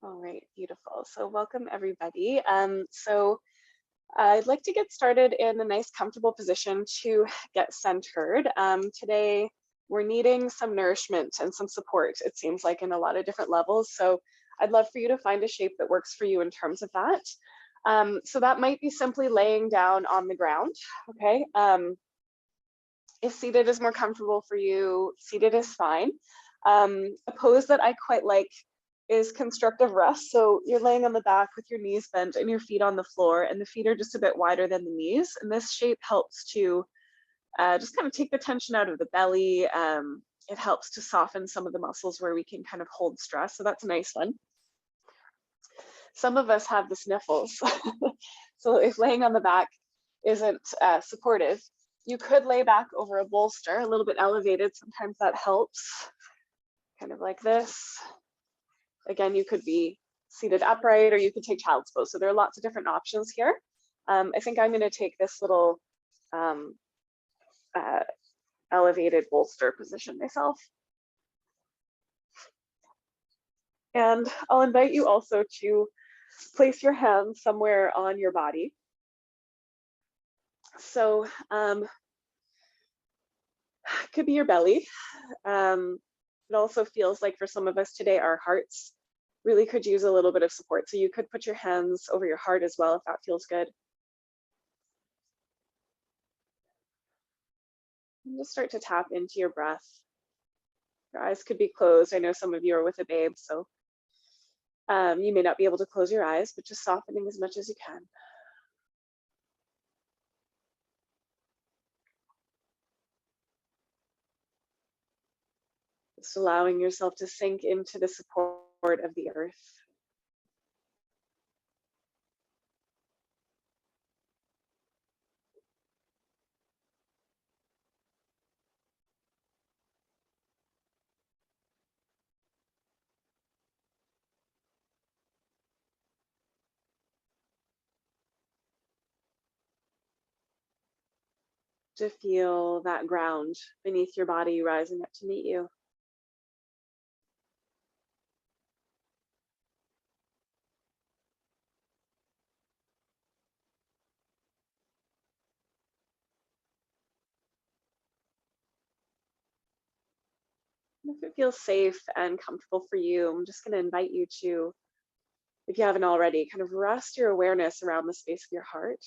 All right, beautiful. So welcome everybody. I'd like to get started in a nice comfortable position to get centered. Today we're needing some nourishment and some support, it seems like, in a lot of different levels. So I'd love for you to find a shape that works for you in terms of that. So that might be simply laying down on the ground, okay? If seated is more comfortable for you, seated is fine. A pose that I quite like is constructive rest. So you're laying on the back with your knees bent and your feet on the floor, and the feet are just a bit wider than the knees. And this shape helps to just kind of take the tension out of the belly. It helps to soften some of the muscles where we can kind of hold stress. So that's a nice one. Some of us have the sniffles. So if laying on the back isn't supportive, you could lay back over a bolster, a little bit elevated. Sometimes that helps, kind of like this. Again, you could be seated upright or you could take child's pose. So there are lots of different options here. I think I'm going to take this little elevated bolster position myself. And I'll invite you also to place your hands somewhere on your body. So it could be your belly. It also feels like for some of us today, our hearts really could use a little bit of support. So you could put your hands over your heart as well if that feels good. And just start to tap into your breath. Your eyes could be closed. I know some of you are with a babe, so you may not be able to close your eyes, but just softening as much as you can. Just allowing yourself to sink into the support of the earth. To feel that ground beneath your body rising up to meet you. And if it feels safe and comfortable for you, I'm just going to invite you to, if you haven't already, kind of rest your awareness around the space of your heart.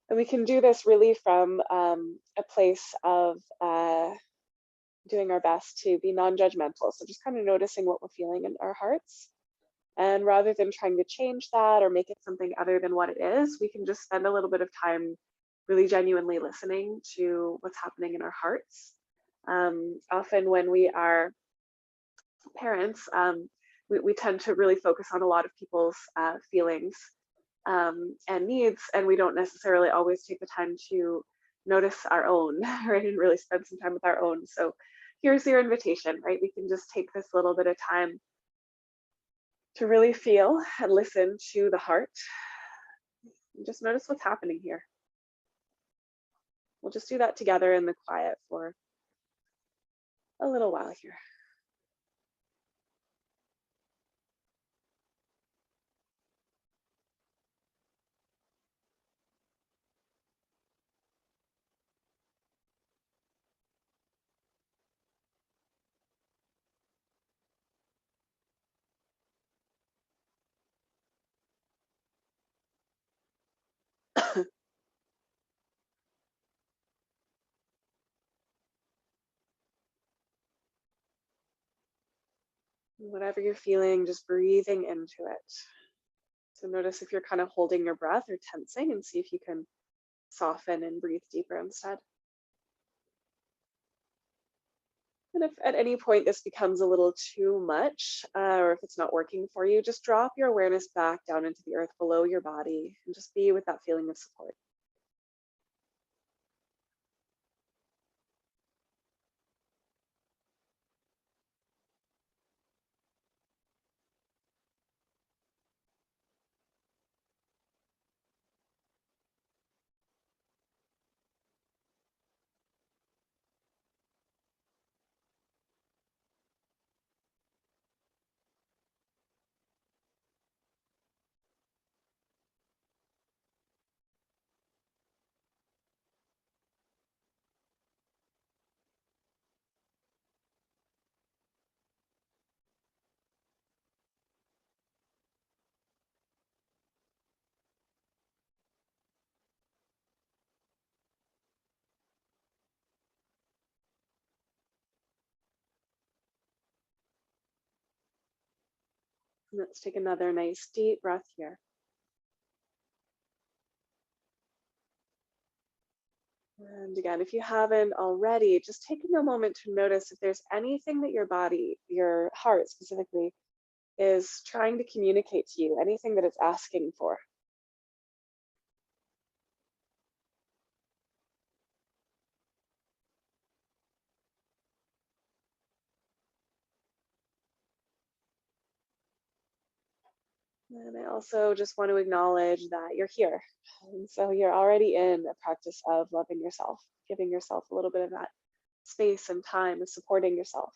And we can do this really from a place of doing our best to be non-judgmental. So just kind of noticing what we're feeling in our hearts. And rather than trying to change that or make it something other than what it is, we can just spend a little bit of time really genuinely listening to what's happening in our hearts. Often when we are parents, we tend to really focus on a lot of people's feelings and needs, and we don't necessarily always take the time to notice our own, right, and really spend some time with our own. So here's your invitation, right? We can just take this little bit of time to really feel and listen to the heart. And just notice what's happening here. We'll just do that together in the quiet for a little while here. Whatever you're feeling, just breathing into it. So notice if you're kind of holding your breath or tensing, and see if you can soften and breathe deeper instead. And if at any point this becomes a little too much, or if it's not working for you, just drop your awareness back down into the earth below your body and just be with that feeling of support. Let's take another nice deep breath here. And again, if you haven't already, just taking a moment to notice if there's anything that your body, your heart specifically, is trying to communicate to you, anything that it's asking for. And I also just want to acknowledge that you're here. And so you're already in a practice of loving yourself, giving yourself a little bit of that space and time and supporting yourself.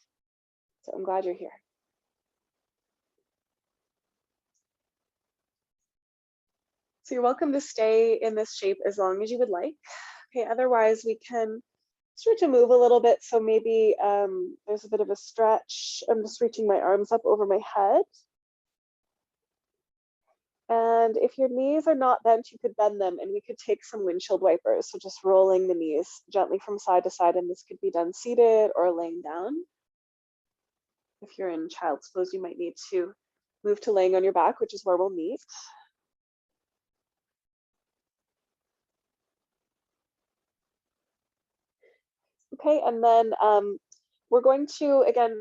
So I'm glad you're here. So you're welcome to stay in this shape as long as you would like. Okay, otherwise we can start to move a little bit. So maybe there's a bit of a stretch. I'm just reaching my arms up over my head. And if your knees are not bent, you could bend them and we could take some windshield wipers. So just rolling the knees gently from side to side. And this could be done seated or laying down. If you're in child's pose, you might need to move to laying on your back, which is where we'll meet. Okay, and then we're going to, again,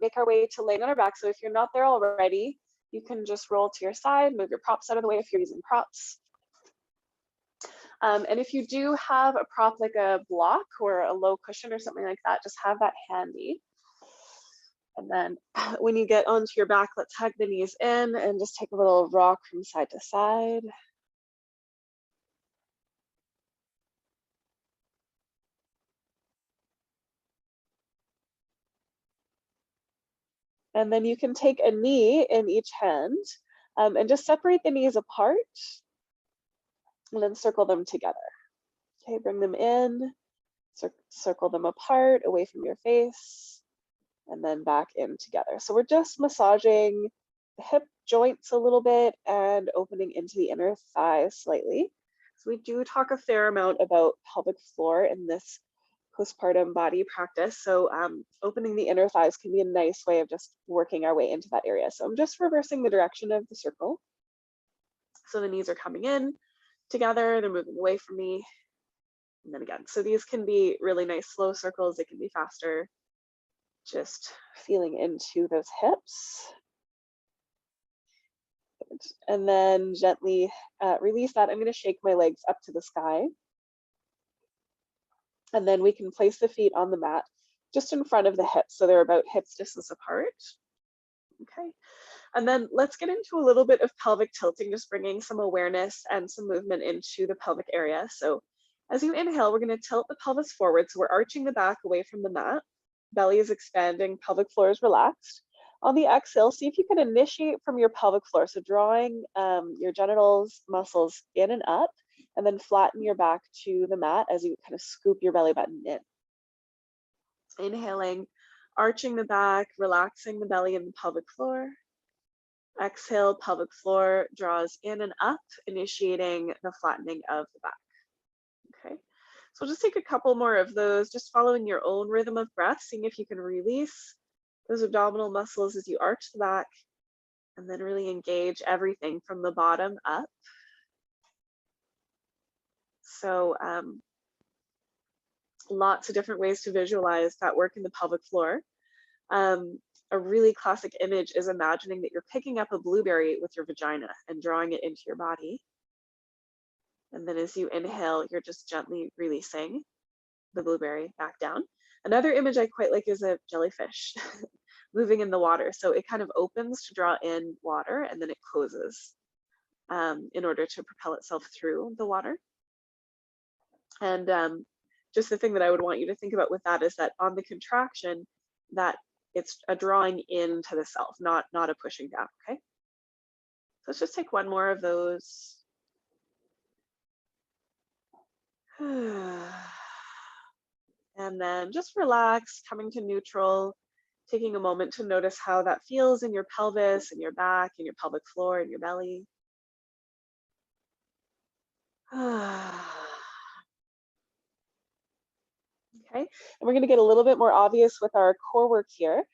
make our way to laying on our back. So if you're not there already, you can just roll to your side, move your props out of the way if you're using props. And if you do have a prop like a block or a low cushion or something like that, just have that handy. And then when you get onto your back, let's hug the knees in and just take a little rock from side to side. And then you can take a knee in each hand and just separate the knees apart and then circle them together. Okay, bring them in, circle them apart, away from your face, and then back in together. So we're just massaging the hip joints a little bit and opening into the inner thigh slightly. So we do talk a fair amount about pelvic floor in this postpartum body practice. So opening the inner thighs can be a nice way of just working our way into that area. So I'm just reversing the direction of the circle. So the knees are coming in together, they're moving away from me. And then again, so these can be really nice slow circles, they can be faster. Just feeling into those hips. And then gently release that. I'm going to shake my legs up to the sky. And then we can place the feet on the mat just in front of the hips. So they're about hips distance apart. Okay. And then let's get into a little bit of pelvic tilting, just bringing some awareness and some movement into the pelvic area. So as you inhale, we're going to tilt the pelvis forward. So we're arching the back away from the mat. Belly is expanding, pelvic floor is relaxed. On the exhale, see if you can initiate from your pelvic floor. So drawing your genitals muscles in and up, and then flatten your back to the mat as you kind of scoop your belly button in. Inhaling, arching the back, relaxing the belly and the pelvic floor. Exhale, pelvic floor draws in and up, initiating the flattening of the back. Okay, so just take a couple more of those, just following your own rhythm of breath, seeing if you can release those abdominal muscles as you arch the back, and then really engage everything from the bottom up. So lots of different ways to visualize that work in the pelvic floor. A really classic image is imagining that you're picking up a blueberry with your vagina and drawing it into your body. And then as you inhale, you're just gently releasing the blueberry back down. Another image I quite like is a jellyfish moving in the water. So it kind of opens to draw in water and then it closes in order to propel itself through the water. And just the thing that I would want you to think about with that is that on the contraction, that it's a drawing into the self, not a pushing down, okay? So let's just take one more of those. And then just relax, coming to neutral, taking a moment to notice how that feels in your pelvis, in your back, in your pelvic floor, in your belly. Okay, and we're going to get a little bit more obvious with our core work here.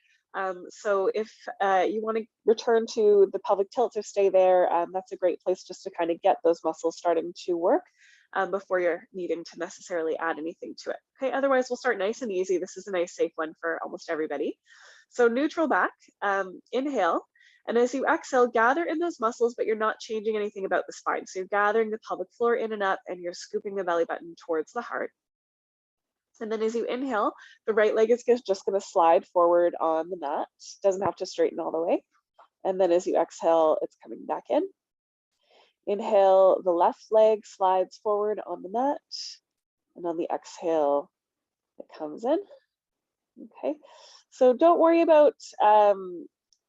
So if you want to return to the pelvic tilt or stay there, that's a great place just to kind of get those muscles starting to work before you're needing to necessarily add anything to it. Okay, otherwise we'll start nice and easy. This is a nice safe one for almost everybody. So neutral back, inhale. And as you exhale, gather in those muscles, but you're not changing anything about the spine. So you're gathering the pelvic floor in and up, and you're scooping the belly button towards the heart. And then as you inhale, the right leg is just going to slide forward on the mat. Doesn't have to straighten all the way. And then as you exhale, it's coming back in. Inhale, the left leg slides forward on the mat. And on the exhale, it comes in. Okay. So don't worry about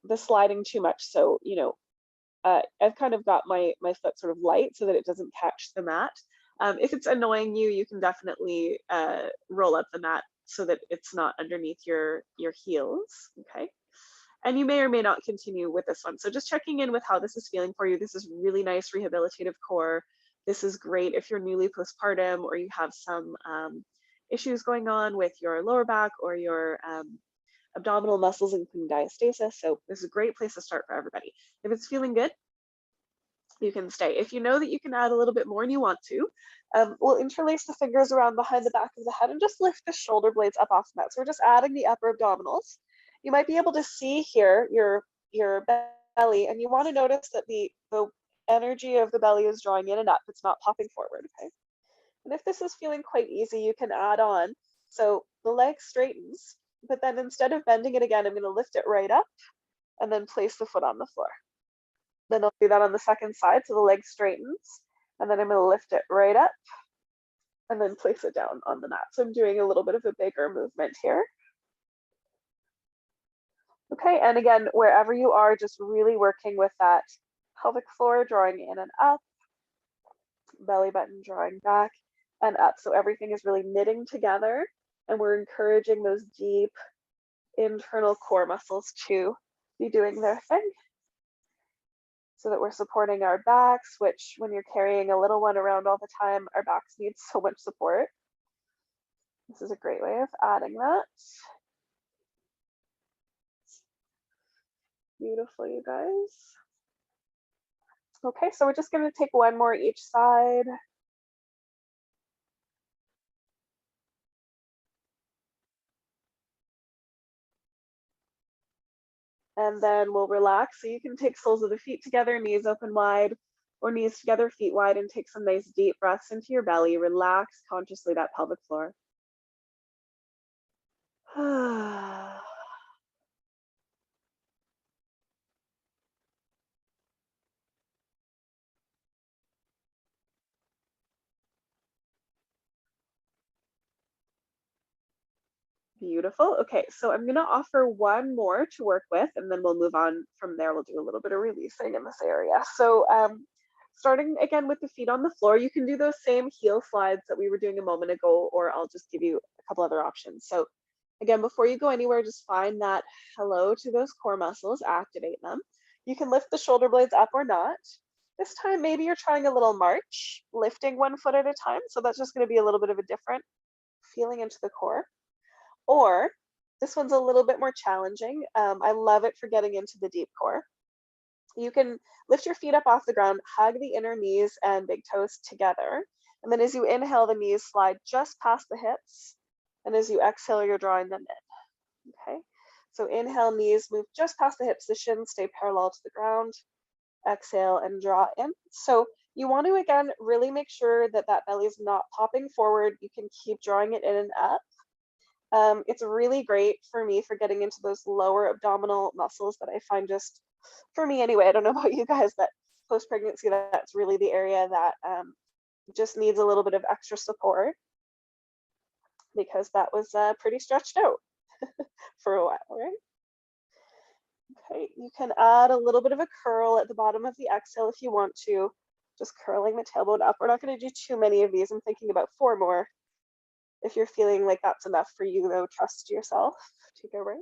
the sliding too much. So, I've kind of got my foot sort of light so that it doesn't catch the mat. If it's annoying you, you can definitely roll up the mat so that it's not underneath your heels, okay? And you may or may not continue with this one. So just checking in with how this is feeling for you. This is really nice rehabilitative core. This is great if you're newly postpartum or you have some issues going on with your lower back or your abdominal muscles, including diastasis. So this is a great place to start for everybody. If it's feeling good, you can stay. If you know that you can add a little bit more and you want to, we'll interlace the fingers around behind the back of the head and just lift the shoulder blades up off the mat. So we're just adding the upper abdominals. You might be able to see here your belly, and you want to notice that the energy of the belly is drawing in and up. It's not popping forward, okay? And if this is feeling quite easy, you can add on. So the leg straightens, but then instead of bending it again, I'm going to lift it right up and then place the foot on the floor. Then I'll do that on the second side, so the leg straightens, and then I'm going to lift it right up and then place it down on the mat. So I'm doing a little bit of a bigger movement here. Okay, and again, wherever you are, just really working with that pelvic floor, drawing in and up, belly button drawing back and up. So everything is really knitting together, and we're encouraging those deep internal core muscles to be doing their thing, so that we're supporting our backs, which when you're carrying a little one around all the time, our backs need so much support. This is a great way of adding that. Beautiful, you guys. Okay, so we're just going to take one more each side. And then we'll relax. So you can take soles of the feet together, knees open wide, or knees together, feet wide, and take some nice deep breaths into your belly. Relax consciously that pelvic floor. Beautiful. Okay, so I'm going to offer one more to work with, and then we'll move on from there. We'll do a little bit of releasing in this area. So starting again with the feet on the floor, you can do those same heel slides that we were doing a moment ago, or I'll just give you a couple other options. So again, before you go anywhere, just find that hello to those core muscles, activate them. You can lift the shoulder blades up or not. This time, maybe you're trying a little march, lifting one foot at a time. So that's just going to be a little bit of a different feeling into the core. Or this one's a little bit more challenging. I love it for getting into the deep core. You can lift your feet up off the ground, hug the inner knees and big toes together. And then as you inhale, the knees slide just past the hips. And as you exhale, you're drawing them in. Okay. So inhale, knees move just past the hips. The shins stay parallel to the ground. Exhale and draw in. So you want to, again, really make sure that that belly is not popping forward. You can keep drawing it in and up. It's really great for me for getting into those lower abdominal muscles that I find just, for me anyway, I don't know about you guys, but post-pregnancy, that's really the area that just needs a little bit of extra support, because that was pretty stretched out for a while, right? Okay, you can add a little bit of a curl at the bottom of the exhale if you want to, just curling the tailbone up. We're not going to do too many of these. I'm thinking about 4 more. If you're feeling like that's enough for you, though, trust yourself. Take a break.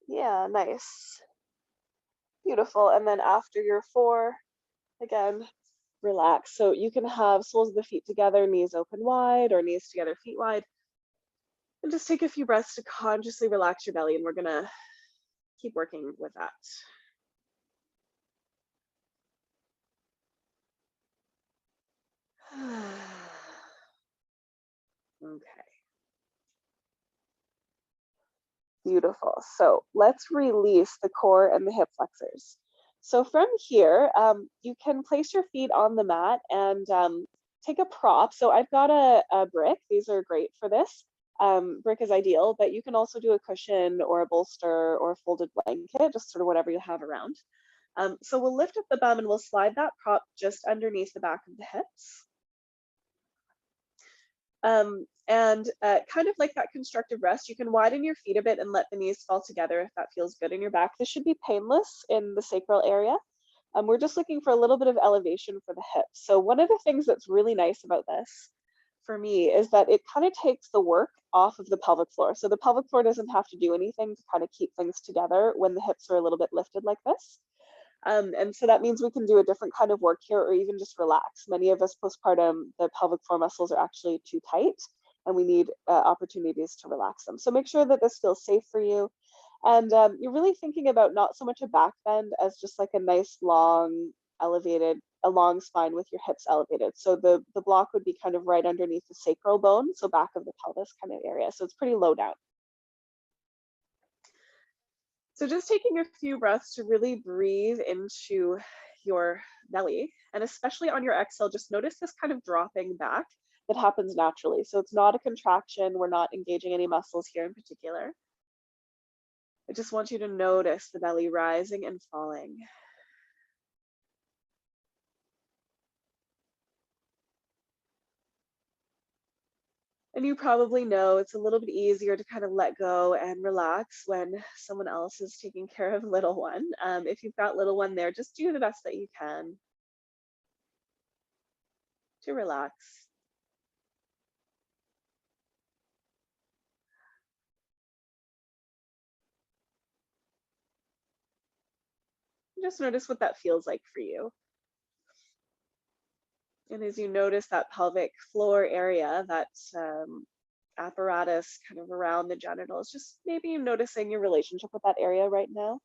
Yeah, nice. Beautiful. And then after your 4, again, relax. So you can have soles of the feet together, knees open wide, or knees together, feet wide. And just take a few breaths to consciously relax your belly, and we're gonna keep working with that. Okay. Beautiful. So let's release the core and the hip flexors. So from here, you can place your feet on the mat and take a prop. So I've got a brick. These are great for this. Brick is ideal, but you can also do a cushion or a bolster or a folded blanket, just sort of whatever you have around. So we'll lift up the bum and we'll slide that prop just underneath the back of the hips. And kind of like that constructive rest, you can widen your feet a bit and let the knees fall together if that feels good in your back. This should be painless in the sacral area. We're just looking for a little bit of elevation for the hips. So one of the things that's really nice about this for me is that it kind of takes the work off of the pelvic floor. So the pelvic floor doesn't have to do anything to kind of keep things together when the hips are a little bit lifted like this. And so that means we can do a different kind of work here or even just relax. Many of us postpartum, the pelvic floor muscles are actually too tight and we need opportunities to relax them. So make sure that this feels safe for you. And you're really thinking about not so much a back bend as just like a nice long elevated, a long spine with your hips elevated. So the block would be kind of right underneath the sacral bone, so back of the pelvis kind of area. So it's pretty low down. So just taking a few breaths to really breathe into your belly, and especially on your exhale, just notice this kind of dropping back that happens naturally. So it's not a contraction. We're not engaging any muscles here in particular. I just want you to notice the belly rising and falling. And you probably know it's a little bit easier to kind of let go and relax when someone else is taking care of little one. If you've got little one there, just do the best that you can to relax. Just notice what that feels like for you. And as you notice that pelvic floor area, that apparatus kind of around the genitals, just maybe noticing your relationship with that area right now.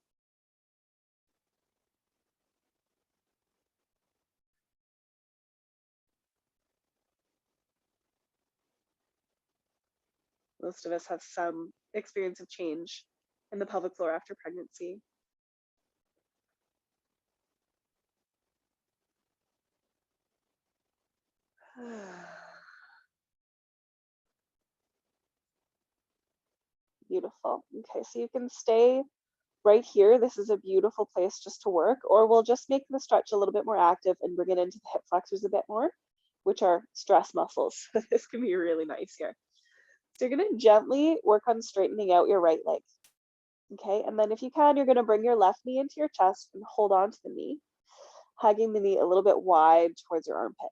Most of us have some experience of change in the pelvic floor after pregnancy. Beautiful. Okay, so you can stay right here. This is a beautiful place just to work, or we'll just make the stretch a little bit more active and bring it into the hip flexors a bit more, which are stress muscles. This can be really nice here. So you're going to gently work on straightening out your right leg. Okay, and then if you can, you're going to bring your left knee into your chest and hold on to the knee, hugging the knee a little bit wide towards your armpit.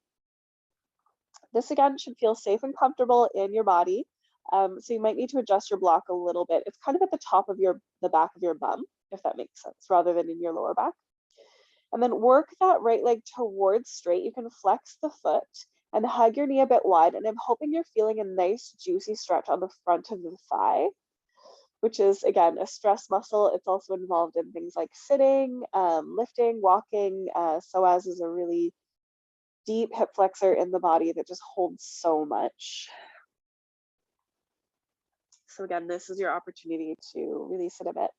This again should feel safe and comfortable in your body. So you might need to adjust your block a little bit. It's kind of at the top of the back of your bum, if that makes sense, rather than in your lower back. And then work that right leg towards straight. You can flex the foot and hug your knee a bit wide. And I'm hoping you're feeling a nice juicy stretch on the front of the thigh, which is, again, a stress muscle. It's also involved in things like sitting, lifting, walking. Psoas is a really deep hip flexor in the body that just holds so much. So again, this is your opportunity to release it a bit.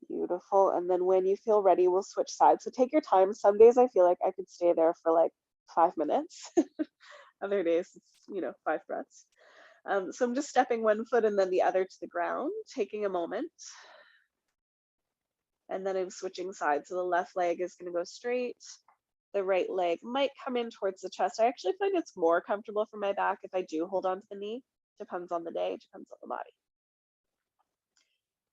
Beautiful. And then when you feel ready, we'll switch sides. So take your time. Some days I feel like I could stay there for like 5 minutes. Other days, it's, 5 breaths. So I'm just stepping one foot and then the other to the ground, taking a moment. And then I'm switching sides. So the left leg is going to go straight. The right leg might come in towards the chest. I actually find it's more comfortable for my back if I do hold on to the knee. Depends on the day, depends on the body.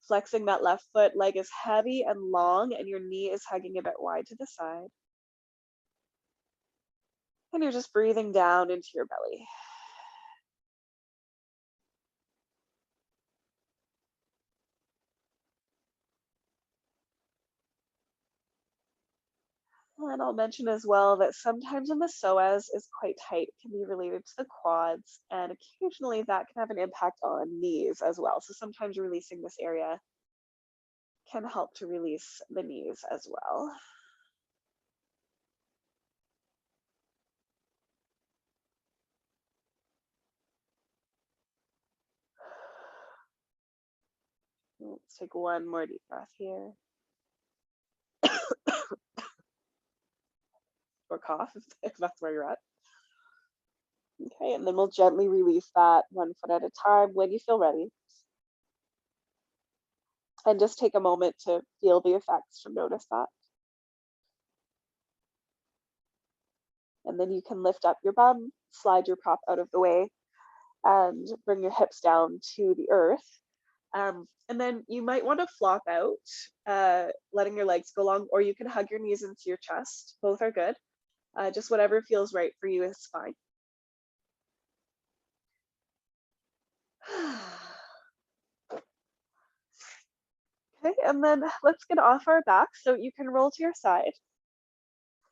Flexing that left foot, leg is heavy and long, and your knee is hugging a bit wide to the side. And you're just breathing down into your belly. And I'll mention as well that sometimes when the psoas is quite tight, it can be related to the quads, and occasionally that can have an impact on knees as well. So sometimes releasing this area can help to release the knees as well. Let's take one more deep breath here. Or cough if that's where you're at. Okay, and then we'll gently release that one foot at a time when you feel ready. And just take a moment to feel the effects, to notice that. And then you can lift up your bum, slide your prop out of the way, and bring your hips down to the earth. And then you might want to flop out, letting your legs go long, or you can hug your knees into your chest. Both are good. Just whatever feels right for you is fine. Okay, and then let's get off our back. So you can roll to your side.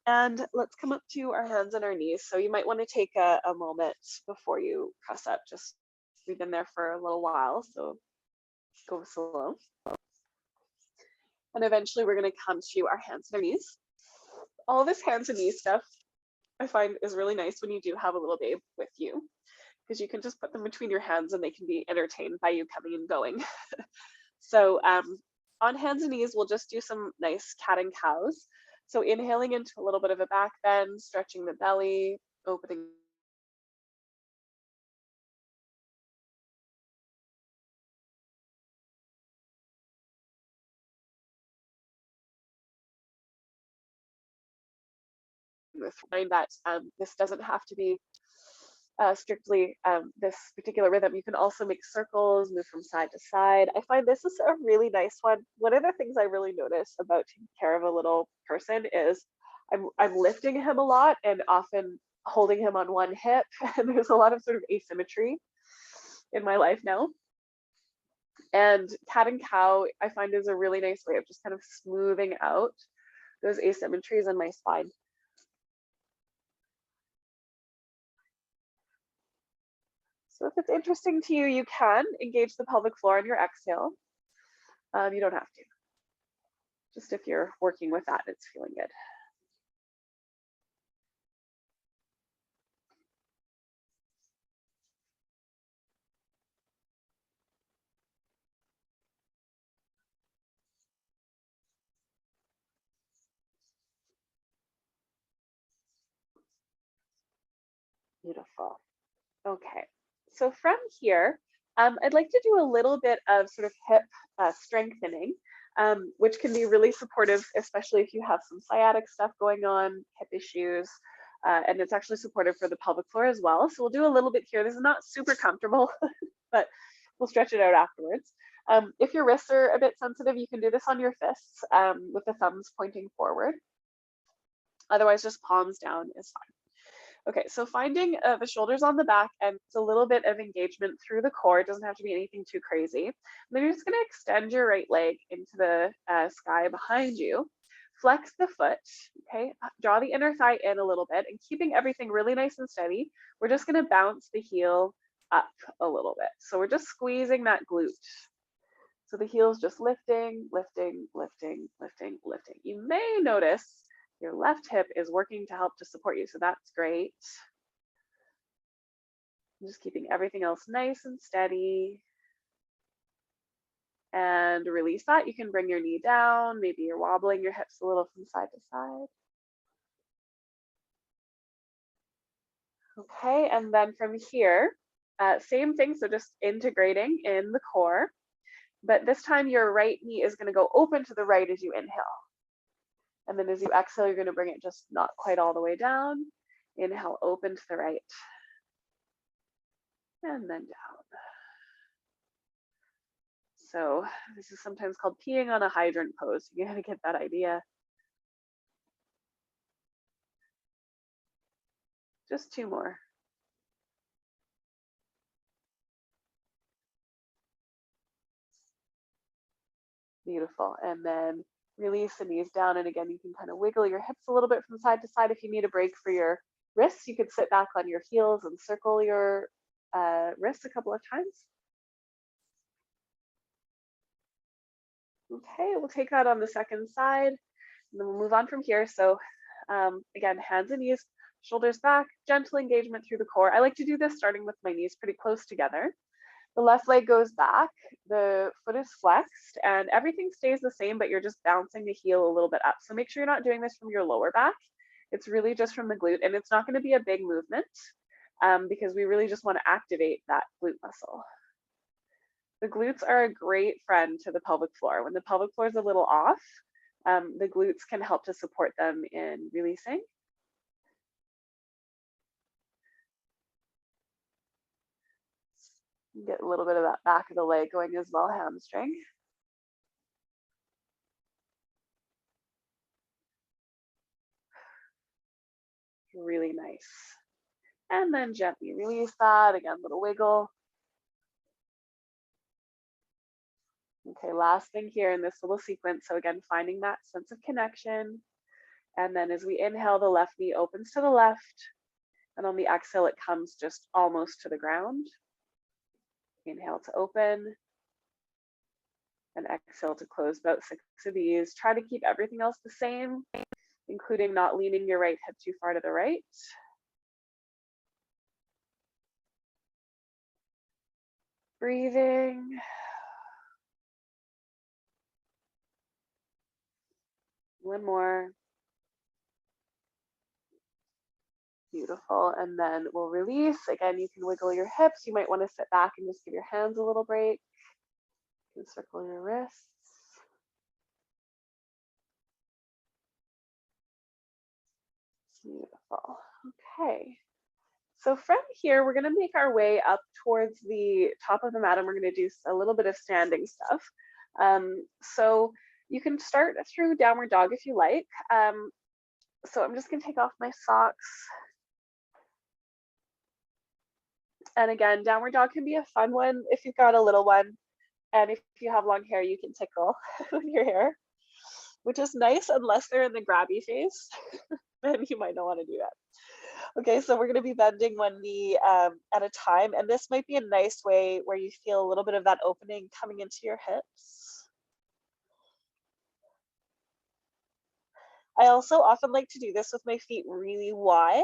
And let's come up to our hands and our knees. So you might want to take a moment before you press up. Just we've been there for a little while, so go slow. And eventually we're going to come to our hands and our knees. All this hands and knees stuff I find is really nice when you do have a little babe with you, because you can just put them between your hands and they can be entertained by you coming and going. So on hands and knees, we'll just do some nice cat and cows. So inhaling into a little bit of a back bend, stretching the belly, opening with mind that this doesn't have to be strictly this particular rhythm. You can also make circles, move from side to side. I find this is a really nice one. One of the things I really notice about taking care of a little person is I'm lifting him a lot and often holding him on one hip. And there's a lot of sort of asymmetry in my life now. And cat and cow, I find, is a really nice way of just kind of smoothing out those asymmetries in my spine. So if it's interesting to you, you can engage the pelvic floor on your exhale. You don't have to. Just if you're working with that, it's feeling good. Beautiful. Okay, so from here, I'd like to do a little bit of sort of hip strengthening, which can be really supportive, especially if you have some sciatic stuff going on, hip issues, and it's actually supportive for the pelvic floor as well. So we'll do a little bit here. This is not super comfortable, but we'll stretch it out afterwards. If your wrists are a bit sensitive, you can do this on your fists with the thumbs pointing forward. Otherwise, just palms down is fine. Okay, so finding the shoulders on the back and it's a little bit of engagement through the core. It doesn't have to be anything too crazy. And then you're just going to extend your right leg into the sky behind you. Flex the foot, okay? Draw the inner thigh in a little bit and keeping everything really nice and steady. We're just going to bounce the heel up a little bit. So we're just squeezing that glute. So the heel's just lifting, lifting, lifting, lifting, lifting. You may notice your left hip is working to help to support you, so that's great. Just keeping everything else nice and steady. And release that. You can bring your knee down. Maybe you're wobbling your hips a little from side to side. Okay, and then from here, same thing, so just integrating in the core. But this time your right knee is going to go open to the right as you inhale. And then as you exhale, you're going to bring it just not quite all the way down. Inhale, open to the right. And then down. So this is sometimes called peeing on a hydrant pose. You gotta get that idea. Just 2 more. Beautiful. And then release the knees down. And again, you can kind of wiggle your hips a little bit from side to side. If you need a break for your wrists, you could sit back on your heels and circle your wrists a couple of times. Okay, we'll take that on the second side, and then we'll move on from here. So again, hands and knees, shoulders back, gentle engagement through the core. I like to do this starting with my knees pretty close together. The left leg goes back, the foot is flexed, and everything stays the same, but you're just bouncing the heel a little bit up. So make sure you're not doing this from your lower back. It's really just from the glute, and it's not going to be a big movement because we really just want to activate that glute muscle. The glutes are a great friend to the pelvic floor. When the pelvic floor is a little off, the glutes can help to support them in releasing. Get a little bit of that back of the leg going as well, hamstring. Really nice. And then gently release that. Again, little wiggle. Okay, last thing here in this little sequence. So again, finding that sense of connection. And then as we inhale, the left knee opens to the left. And on the exhale, it comes just almost to the ground. Inhale to open. And exhale to close, about 6 of these. Try to keep everything else the same, including not leaning your right hip too far to the right. Breathing. One more. Beautiful. And then we'll release. Again, you can wiggle your hips. You might want to sit back and just give your hands a little break. You can circle your wrists. Beautiful. Okay. So from here, we're going to make our way up towards the top of the mat, and we're going to do a little bit of standing stuff. So you can start through downward dog if you like. So I'm just going to take off my socks. And again, downward dog can be a fun one if you've got a little one. And if you have long hair, you can tickle with your hair, which is nice unless they're in the grabby phase. Then you might not want to do that. Okay, so we're going to be bending one knee at a time. And this might be a nice way where you feel a little bit of that opening coming into your hips. I also often like to do this with my feet really wide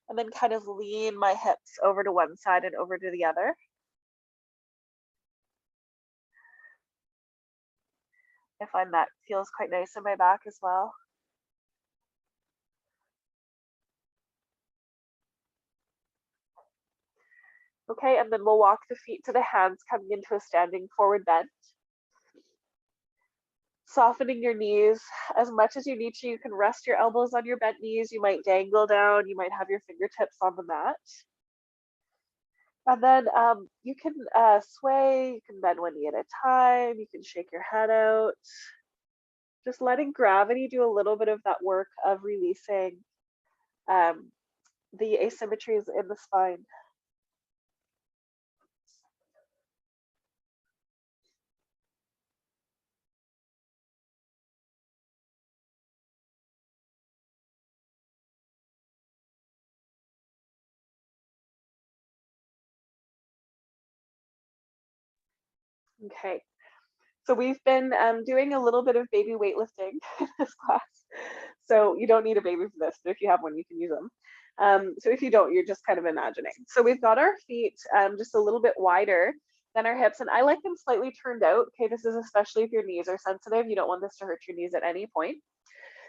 and then kind of lean my hips over to one side and over to the other. I find that feels quite nice in my back as well. Okay, and then we'll walk the feet to the hands, coming into a standing forward bend. Softening your knees as much as you need to. You can rest your elbows on your bent knees. You might dangle down. You might have your fingertips on the mat. And then you can sway. You can bend one knee at a time. You can shake your head out. Just letting gravity do a little bit of that work of releasing the asymmetries in the spine. Okay, so we've been doing a little bit of baby weightlifting in this class. So you don't need a baby for this, but if you have one, you can use them. So if you don't, you're just kind of imagining. So we've got our feet just a little bit wider than our hips, and I like them slightly turned out. Okay, this is especially if your knees are sensitive. You don't want this to hurt your knees at any point.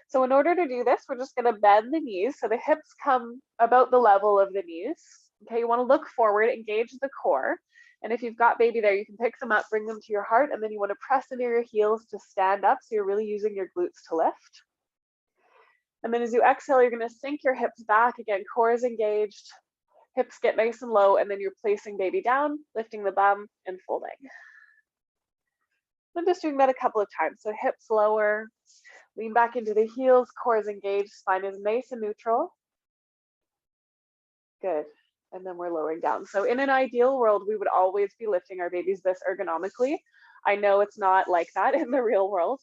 So in order to do this, we're just going to bend the knees so the hips come about the level of the knees. Okay, you want to look forward, engage the core. And if you've got baby there, you can pick them up, bring them to your heart, and then you want to press into your heels to stand up. So you're really using your glutes to lift. And then as you exhale, you're going to sink your hips back. Again, core is engaged, hips get nice and low, and then you're placing baby down, lifting the bum and folding. I'm just doing that a couple of times. So hips lower, lean back into the heels, core is engaged, spine is nice and neutral. Good. And then we're lowering down. So in an ideal world, we would always be lifting our babies this ergonomically. I know it's not like that in the real world.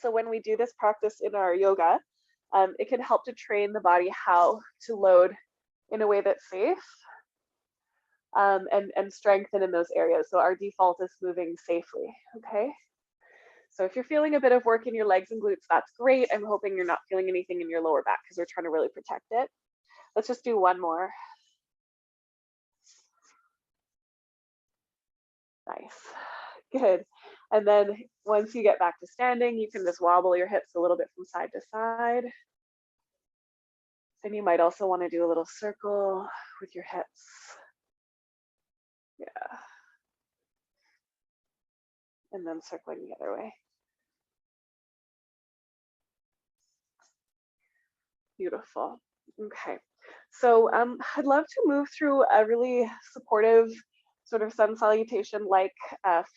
So when we do this practice in our yoga, it can help to train the body how to load in a way that's safe, and strengthen in those areas. So our default is moving safely, okay? So if you're feeling a bit of work in your legs and glutes, that's great. I'm hoping you're not feeling anything in your lower back because we're trying to really protect it. Let's just do one more. Nice, good. And then once you get back to standing, you can just wobble your hips a little bit from side to side. And you might also want to do a little circle with your hips. Yeah. And then circling the other way. Beautiful. Okay. So I'd love to move through a really supportive sort of sun salutation like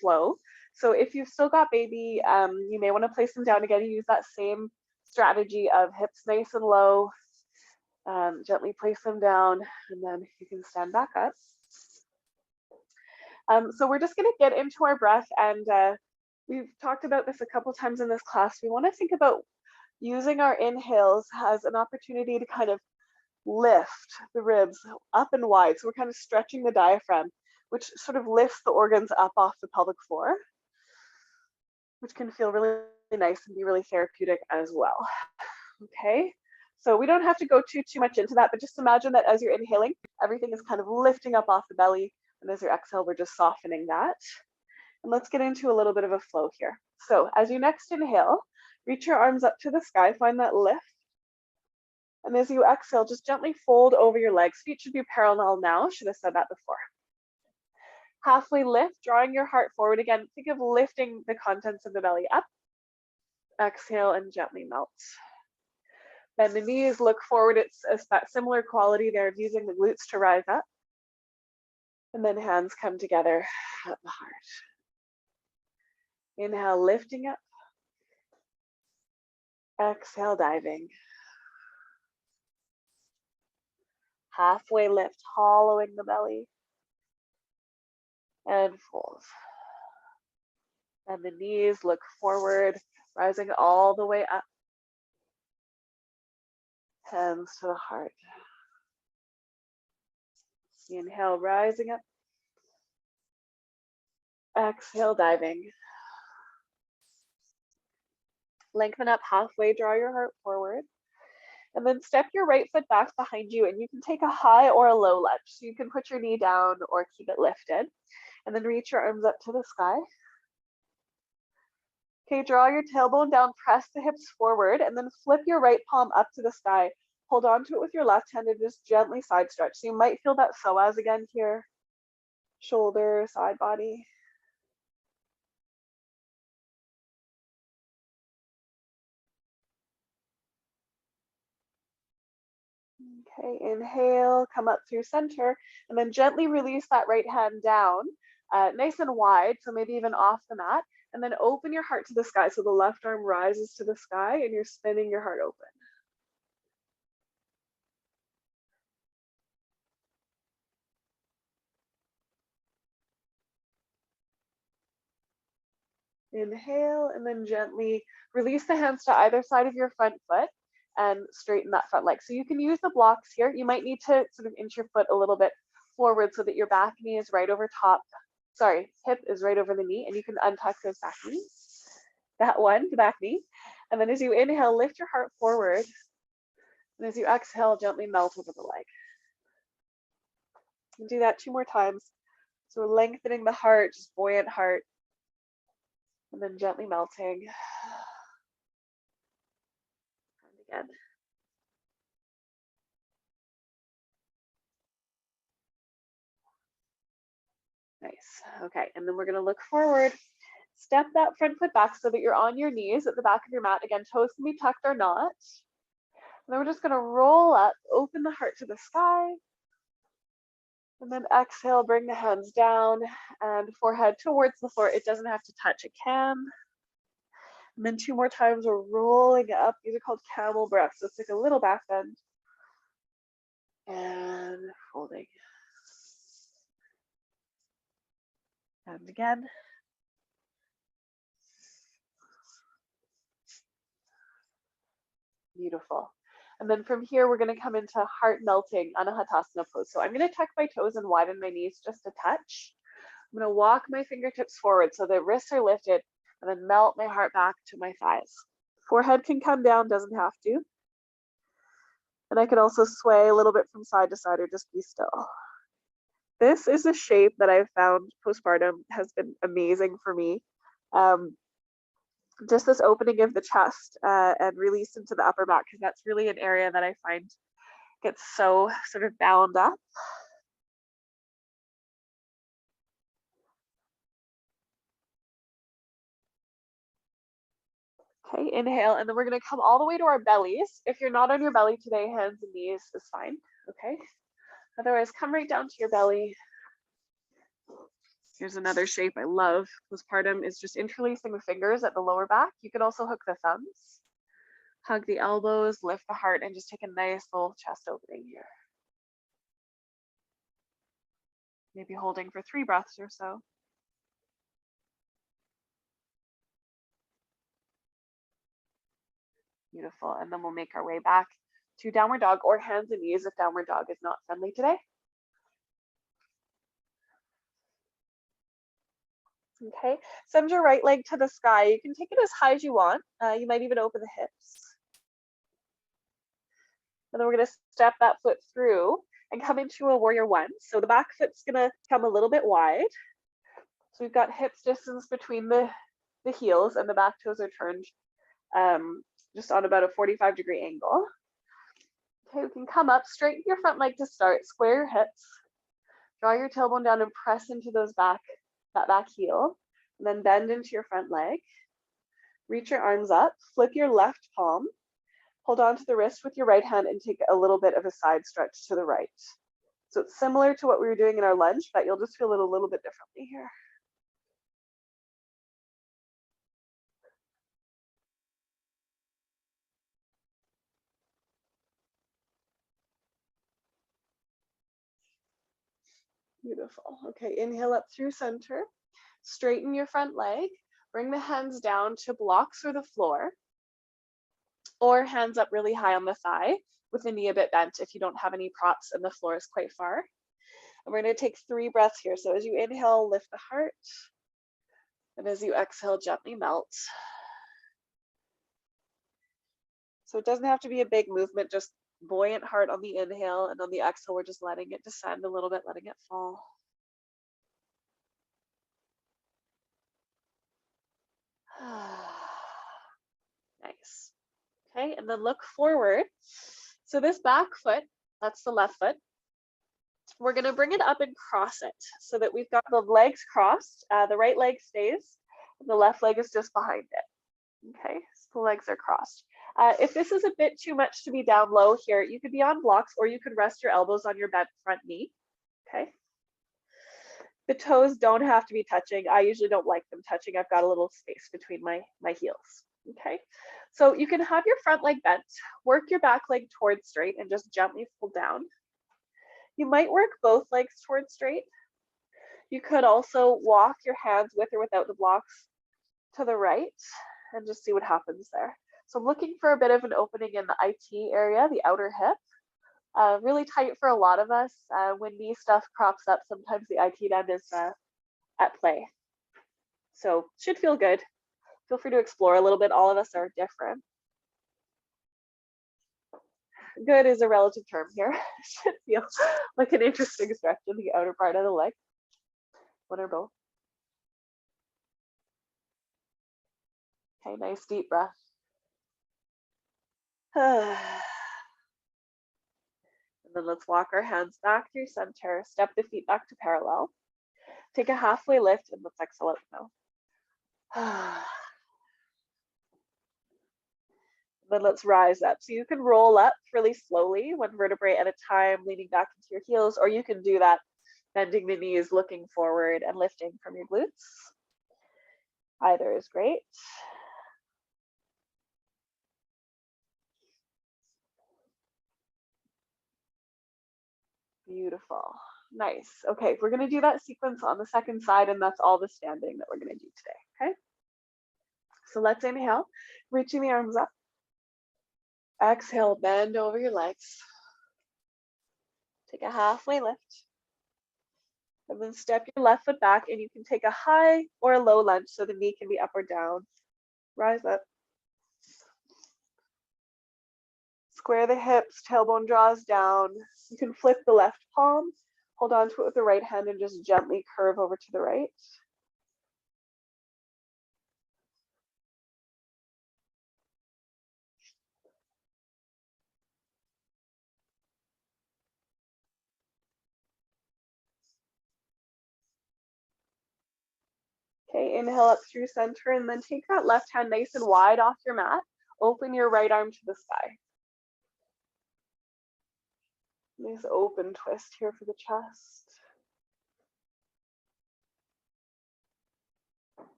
flow. So if you've still got baby, you may want to place them down again and use that same strategy of hips nice and low. Gently place them down, and then you can stand back up. So we're just going to get into our breath, and we've talked about this a couple times in this class. We want to think about using our inhales as an opportunity to kind of lift the ribs up and wide. So we're kind of stretching the diaphragm, which sort of lifts the organs up off the pelvic floor, which can feel really nice and be really therapeutic as well. Okay, so we don't have to go too much into that, but just imagine that as you're inhaling, everything is kind of lifting up off the belly, and as you exhale, we're just softening that. And let's get into a little bit of a flow here. So as you next inhale, reach your arms up to the sky, find that lift. And as you exhale, just gently fold over your legs. Feet should be parallel now. Should have said that before. Halfway lift, drawing your heart forward again. Think of lifting the contents of the belly up. Exhale and gently melt. Bend the knees, look forward. It's that similar quality there of using the glutes to rise up. And then hands come together at the heart. Inhale, lifting up. Exhale, diving. Halfway lift, hollowing the belly. And fold. And the knees look forward, rising all the way up. Hands to the heart. Inhale, rising up. Exhale, diving. Lengthen up halfway, draw your heart forward. And then step your right foot back behind you, and you can take a high or a low lunge. So you can put your knee down or keep it lifted. And then reach your arms up to the sky. Okay, draw your tailbone down, press the hips forward, and then flip your right palm up to the sky. Hold on to it with your left hand and just gently side stretch. So you might feel that psoas again here. Shoulder, side body. Okay, inhale, come up through center, and then gently release that right hand down, nice and wide, so maybe even off the mat, and then open your heart to the sky. So the left arm rises to the sky and you're spinning your heart open. Inhale, and then gently release the hands to either side of your front foot and straighten that front leg. So you can use the blocks here. You might need to sort of inch your foot a little bit forward so that your back knee is right over top. Sorry, hip is right over the knee, and you can untuck those back knees. That one, the back knee. And then as you inhale, lift your heart forward. And as you exhale, gently melt over the leg. And do that 2 more times. So we're lengthening the heart, just buoyant heart. And then gently melting. And again. Nice. Okay, and then we're going to look forward. Step that front foot back so that you're on your knees at the back of your mat. Again, toes can be tucked or not. And then we're just going to roll up, open the heart to the sky. And then exhale, bring the hands down and forehead towards the floor. It doesn't have to touch, it can. And then 2 more times, we're rolling up. These are called camel breaths. So it's like a little back bend. And folding. And again. Beautiful. And then from here, we're going to come into heart melting Anahatasana pose. So I'm going to tuck my toes and widen my knees just a touch. I'm going to walk my fingertips forward so the wrists are lifted, and then melt my heart back to my thighs. Forehead can come down, doesn't have to. And I can also sway a little bit from side to side or just be still. This is a shape that I've found postpartum has been amazing for me. Just this opening of the chest and release into the upper back, because that's really an area that I find gets so sort of bound up. Okay, inhale, and then we're going to come all the way to our bellies. If you're not on your belly today, hands and knees is fine, okay? Otherwise, come right down to your belly. Here's another shape I love. Postpartum is just interlacing the fingers at the lower back. You can also hook the thumbs. Hug the elbows, lift the heart, and just take a nice little chest opening here. Maybe holding for 3 breaths or so. Beautiful. And then we'll make our way back to downward dog or hands and knees if downward dog is not friendly today. Okay, send your right leg to the sky. You can take it as high as you want. You might even open the hips. And then we're going to step that foot through and come into a warrior 1. So the back foot's going to come a little bit wide. So we've got hips distance between the heels, and the back toes are turned just on about a 45-degree angle. Okay, we can come up, straighten your front leg to start, square your hips, draw your tailbone down and press into that back heel, and then bend into your front leg. Reach your arms up, flip your left palm, hold on to the wrist with your right hand and take a little bit of a side stretch to the right. So it's similar to what we were doing in our lunge, but you'll just feel it a little bit differently here. Beautiful. Okay, inhale up through center. Straighten your front leg. Bring the hands down to blocks or the floor, or hands up really high on the thigh with the knee a bit bent if you don't have any props and the floor is quite far. And we're going to take 3 breaths here. So as you inhale, lift the heart. And as you exhale, gently melt. So it doesn't have to be a big movement, just buoyant heart on the inhale, and on the exhale, we're just letting it descend a little bit, letting it fall. Nice. Okay, and then look forward. So this back foot, that's the left foot. We're going to bring it up and cross it so that we've got the legs crossed. The right leg stays, and the left leg is just behind it. Okay, so the legs are crossed. If this is a bit too much to be down low here, you could be on blocks, or you could rest your elbows on your bent front knee. Okay. The toes don't have to be touching. I usually don't like them touching. I've got a little space between my heels. Okay. So you can have your front leg bent, work your back leg towards straight, and just gently pull down. You might work both legs towards straight. You could also walk your hands with or without the blocks to the right and just see what happens there. So I'm looking for a bit of an opening in the IT area, the outer hip. Really tight for a lot of us. When knee stuff crops up, sometimes the IT bend is at play. So should feel good. Feel free to explore a little bit. All of us are different. Good is a relative term here. Should feel like an interesting stretch in the outer part of the leg. One or both. Okay, nice deep breath. And then let's walk our hands back through center, step the feet back to parallel. Take a halfway lift and let's exhale out the mouth. Then let's rise up. So you can roll up really slowly, 1 vertebrae at a time, leaning back into your heels, or you can do that Bending the knees, looking forward and lifting from your glutes. Either is great. Beautiful. Nice. Okay, we're going to do that sequence on the second side, and that's all the standing that we're going to do today. Okay. So let's inhale, reaching the arms up. Exhale, bend over your legs. Take a halfway lift. And then step your left foot back, and you can take a high or a low lunge so the knee can be up or down. Rise up. Square the hips, tailbone draws down. You can flip the left palm, hold on to it with the right hand, and just gently curve over to the right. Okay, inhale up through center, and then take that left hand nice and wide off your mat. Open your right arm to the sky. Nice open twist here for the chest.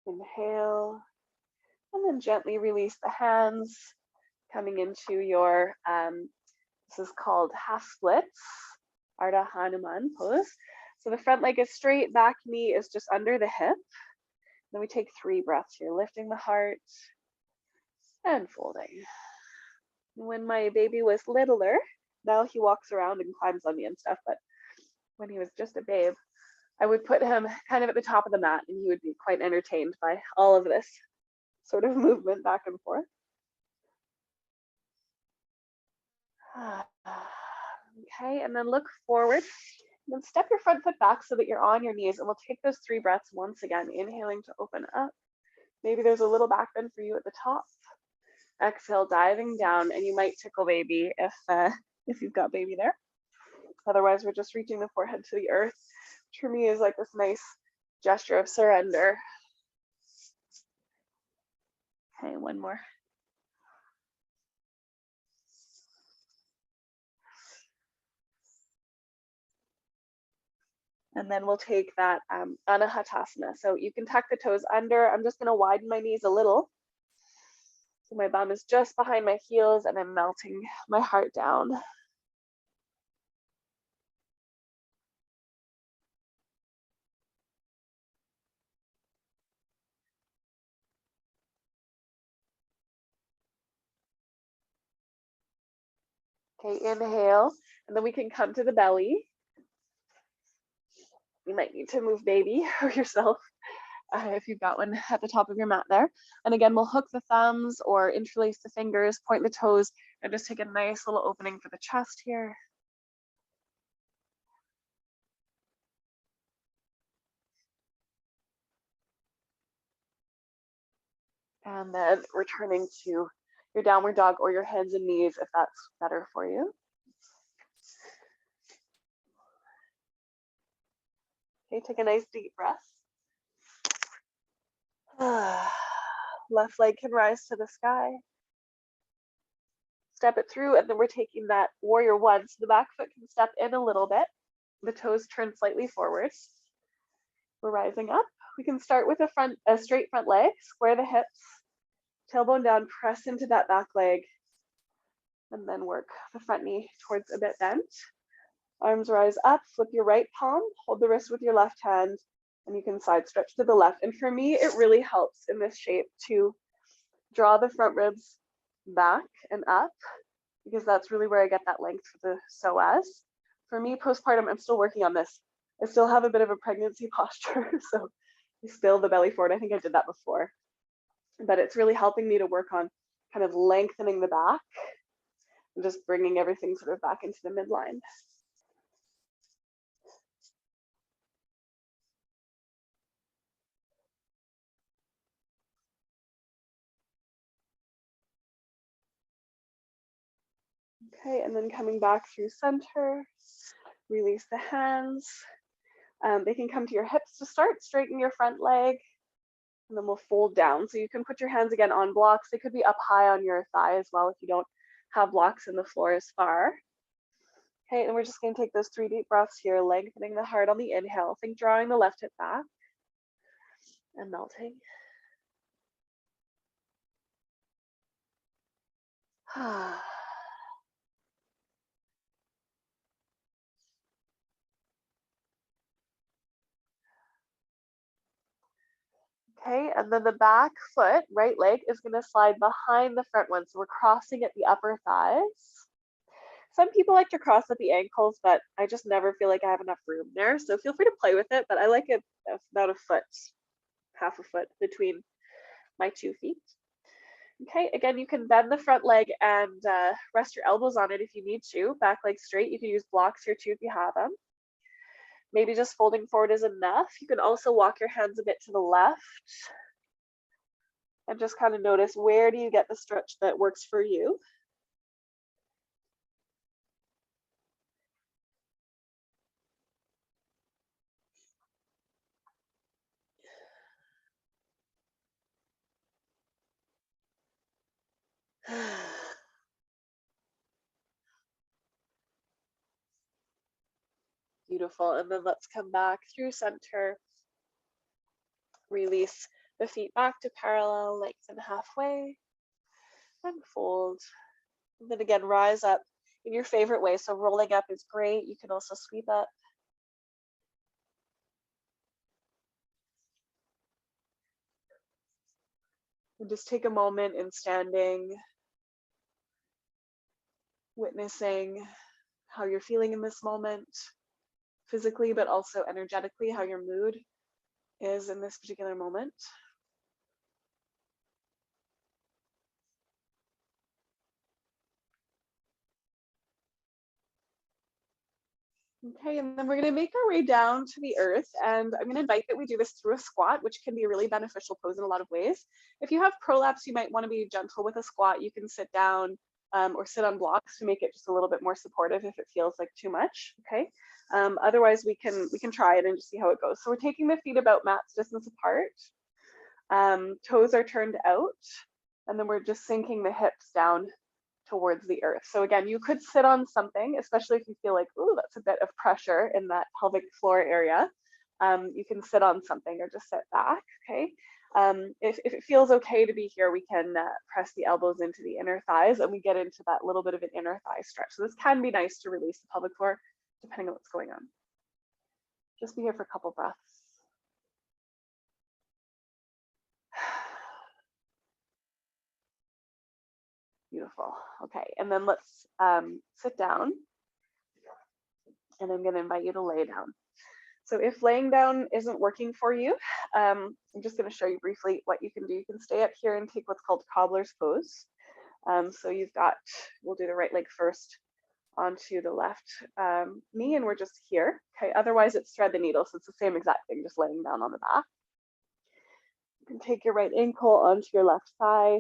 Inhale, and then gently release the hands, coming into your, this is called half splits, Ardha Hanuman pose. So the front leg is straight, back knee is just under the hip. Then we take 3 breaths here, lifting the heart and folding. When my baby was littler, now he walks around and climbs on me and stuff, but when he was just a babe, I would put him kind of at the top of the mat, and he would be quite entertained by all of this sort of movement back and forth. Okay, and then look forward, and then step your front foot back so that you're on your knees, and we'll take those 3 breaths once again, inhaling to open up. Maybe there's a little back bend for you at the top. Exhale, diving down, and you might tickle baby if you've got baby there. Otherwise, we're just reaching the forehead to the earth, which for me is like this nice gesture of surrender. Okay, one more. And then we'll take that Anahatasana. So you can tuck the toes under. I'm just going to widen my knees a little. So my bum is just behind my heels, and I'm melting my heart down. Okay, inhale, and then we can come to the belly. You might need to move baby or yourself if you've got one at the top of your mat there. And again, we'll hook the thumbs or interlace the fingers, point the toes, and just take a nice little opening for the chest here. And then returning to your downward dog or your hands and knees if that's better for you. Okay, take a nice deep breath. Left leg can rise to the sky. Step it through, and then we're taking that warrior 1. So the back foot can step in a little bit. The toes turn slightly forward. We're rising up. We can start with a straight front leg, square the hips, tailbone down, press into that back leg, and then work the front knee towards a bit bent. Arms rise up, flip your right palm, hold the wrist with your left hand, and you can side stretch to the left. And for me, it really helps in this shape to draw the front ribs back and up, because that's really where I get that length for the psoas. For me, postpartum, I'm still working on this. I still have a bit of a pregnancy posture, so I spill the belly forward. I think I did that before, but it's really helping me to work on kind of lengthening the back and just bringing everything sort of back into the midline. Okay, and then coming back through center, release the hands. They can come to your hips to start, straighten your front leg, and then we'll fold down. So you can put your hands again on blocks. They could be up high on your thigh as well if you don't have blocks in the floor as far. Okay, and we're just going to take those 3 deep breaths here, lengthening the heart on the inhale. Think drawing the left hip back and melting. Okay, and then the back foot, right leg, is going to slide behind the front one. So we're crossing at the upper thighs. Some people like to cross at the ankles, but I just never feel like I have enough room there. So feel free to play with it, but I like it about a foot, half a foot between my 2 feet. Okay, again, you can bend the front leg and rest your elbows on it if you need to. Back leg straight. You can use blocks here too if you have them. Maybe just folding forward is enough. You can also walk your hands a bit to the left and just kind of notice, where do you get the stretch that works for you? Beautiful. And then let's come back through center. Release the feet back to parallel, lengthen halfway, and fold. And then again, rise up in your favorite way. So rolling up is great. You can also sweep up. And just take a moment in standing, witnessing how you're feeling in this moment, physically, but also energetically, how your mood is in this particular moment. Okay, and then we're going to make our way down to the earth, and I'm going to invite that we do this through a squat, which can be a really beneficial pose in a lot of ways. If you have prolapse, you might want to be gentle with a squat. You can sit down or sit on blocks to make it just a little bit more supportive if it feels like too much. Okay, otherwise we can try it and just see how it goes. So we're taking the feet about mat's distance apart. Toes are turned out, and then we're just sinking the hips down towards the earth. So again, you could sit on something, especially if you feel like, ooh, that's a bit of pressure in that pelvic floor area. You can sit on something or just sit back, okay? If it feels okay to be here, we can press the elbows into the inner thighs and we get into that little bit of an inner thigh stretch. So this can be nice to release the pelvic floor, depending on what's going on. Just be here for a couple breaths. Beautiful. Okay, and then let's sit down. And I'm going to invite you to lay down. So if laying down isn't working for you, I'm just going to show you briefly what you can do. You can stay up here and take what's called cobbler's pose. So you've got, we'll do the right leg first onto the left knee, and we're just here. Okay, otherwise it's thread the needle, so it's the same exact thing, just laying down on the back. You can take your right ankle onto your left thigh,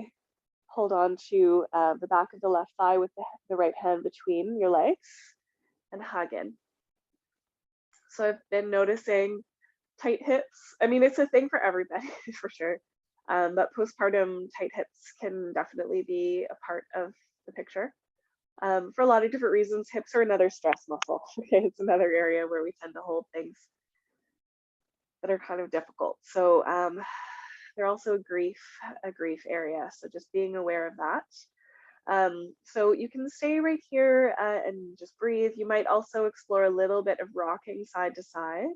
hold on to the back of the left thigh with the right hand between your legs, and hug in. So I've been noticing tight hips. I mean, it's a thing for everybody for sure. But postpartum tight hips can definitely be a part of the picture. For a lot of different reasons, hips are another stress muscle. Okay, it's another area where we tend to hold things that are kind of difficult. So they're also a grief area. So just being aware of that. So you can stay right here and just breathe. You might also explore a little bit of rocking side to side.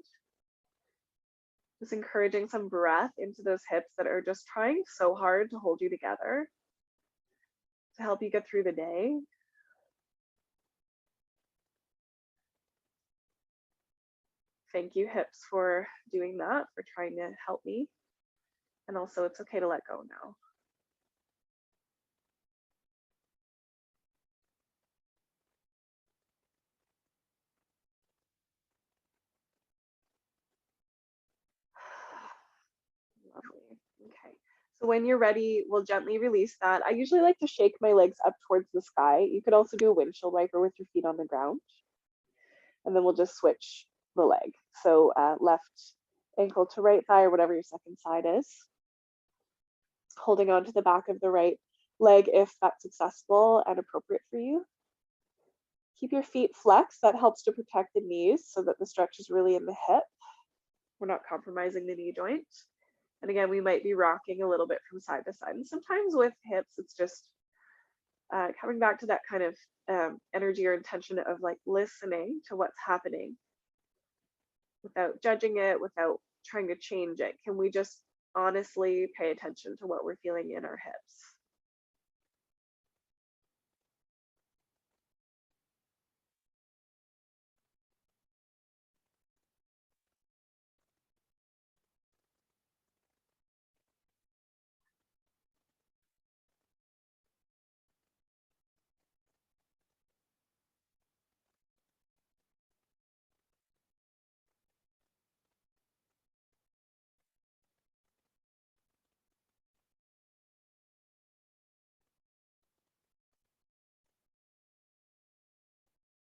Just encouraging some breath into those hips that are just trying so hard to hold you together, to help you get through the day. Thank you, hips, for doing that, for trying to help me. And also, it's okay to let go now. Lovely. Okay. So when you're ready, we'll gently release that. I usually like to shake my legs up towards the sky. You could also do a windshield wiper with your feet on the ground. And then we'll just switch the leg. So left ankle to right thigh, or whatever your second side is. Holding on to the back of the right leg if that's accessible and appropriate for you. Keep your feet flexed. That helps to protect the knees so that the stretch is really in the hip. We're not compromising the knee joint. And again, we might be rocking a little bit from side to side. And sometimes with hips, it's just coming back to that kind of energy or intention of like listening to what's happening without judging it, without trying to change it. Can we just honestly pay attention to what we're feeling in our hips?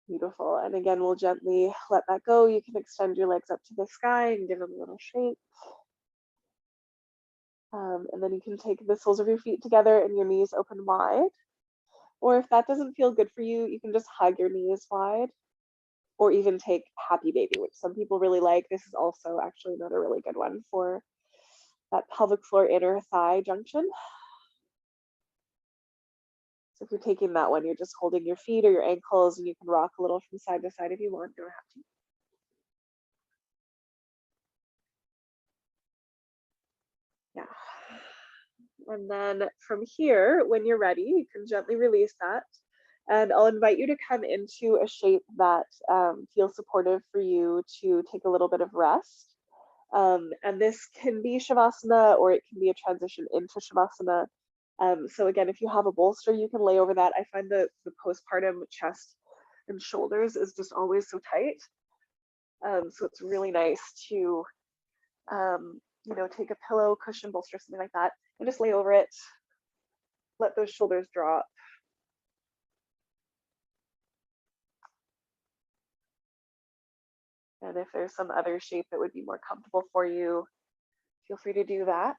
Beautiful. And again, we'll gently let that go. You can extend your legs up to the sky and give them a little shake. And then you can take the soles of your feet together and your knees open wide. Or if that doesn't feel good for you, you can just hug your knees wide, or even take happy baby, which some people really like. This is also actually another really good one for that pelvic floor inner thigh junction. So if you're taking that one, you're just holding your feet or your ankles, and you can rock a little from side to side if you want. You don't have to. Yeah. And then from here, when you're ready, you can gently release that. And I'll invite you to come into a shape that feels supportive for you to take a little bit of rest. And this can be Shavasana, or it can be a transition into Shavasana. So again, if you have a bolster, you can lay over that. I find the postpartum chest and shoulders is just always so tight. So it's really nice to, take a pillow, cushion, bolster, something like that, and just lay over it. Let those shoulders drop. And if there's some other shape that would be more comfortable for you, feel free to do that.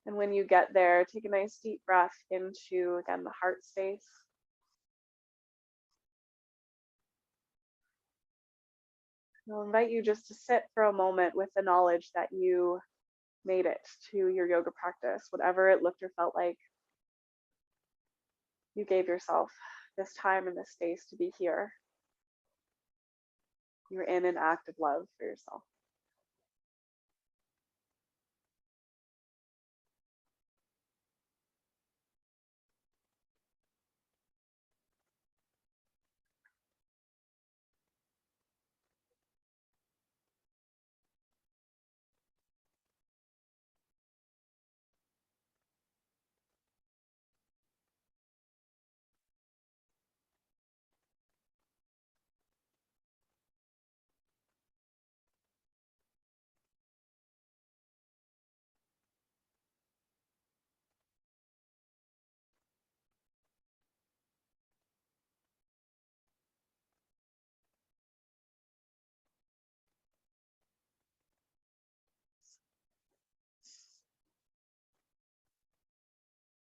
And when you get there, take a nice deep breath into, again, the heart space. I'll invite you just to sit for a moment with the knowledge that you made it to your yoga practice, whatever it looked or felt like. You gave yourself this time and this space to be here. You're in an act of love for yourself.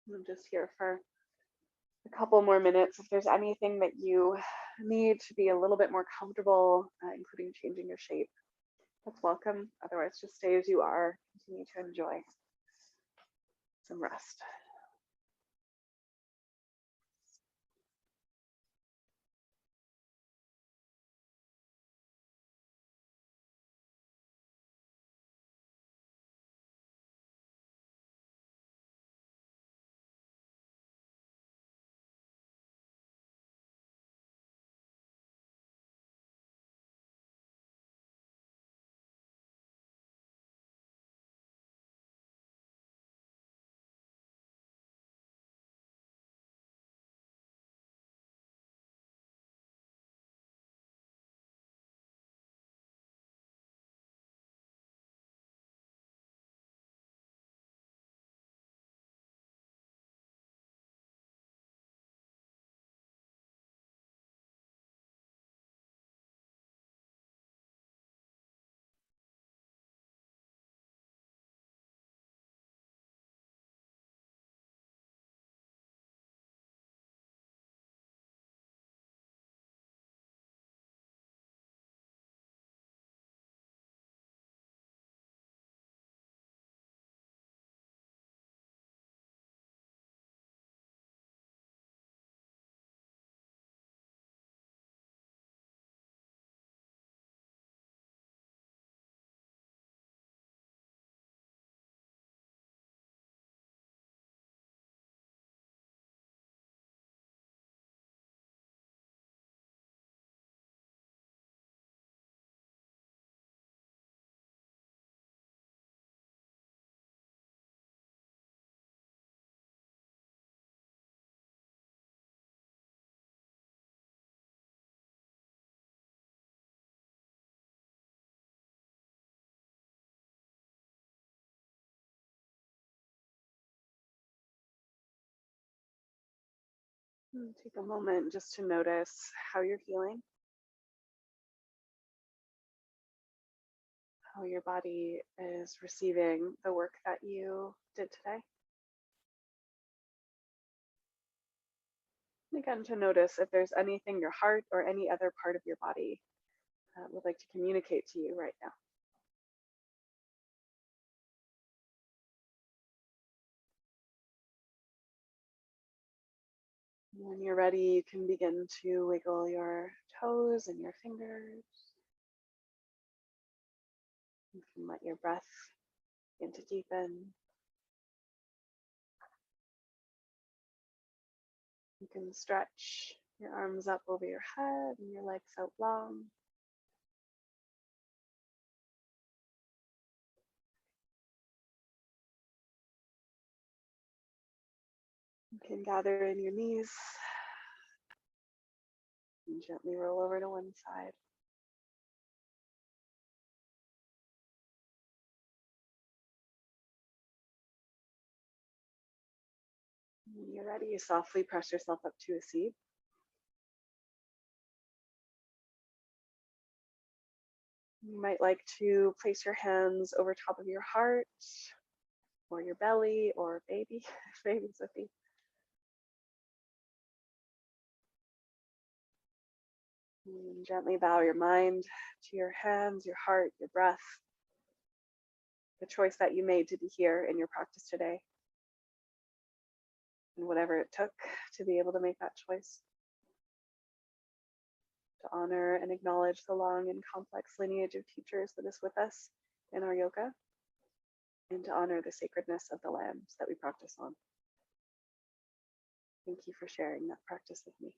I'm just here for a couple more minutes. If there's anything that you need to be a little bit more comfortable, including changing your shape, that's welcome. Otherwise, just stay as you are. Continue to enjoy some rest. Take a moment just to notice how you're feeling, how your body is receiving the work that you did today. And again, to notice if there's anything your heart or any other part of your body would like to communicate to you right now. When you're ready, you can begin to wiggle your toes and your fingers. You can let your breath begin to deepen. You can stretch your arms up over your head and your legs out long. You can gather in your knees and gently roll over to one side. When you're ready, you softly press yourself up to a seat. You might like to place your hands over top of your heart or your belly or baby, if baby's with you. And gently bow your mind to your hands, your heart, your breath, the choice that you made to be here in your practice today, and whatever it took to be able to make that choice. To honor and acknowledge the long and complex lineage of teachers that is with us in our yoga, and to honor the sacredness of the lands that we practice on. Thank you for sharing that practice with me.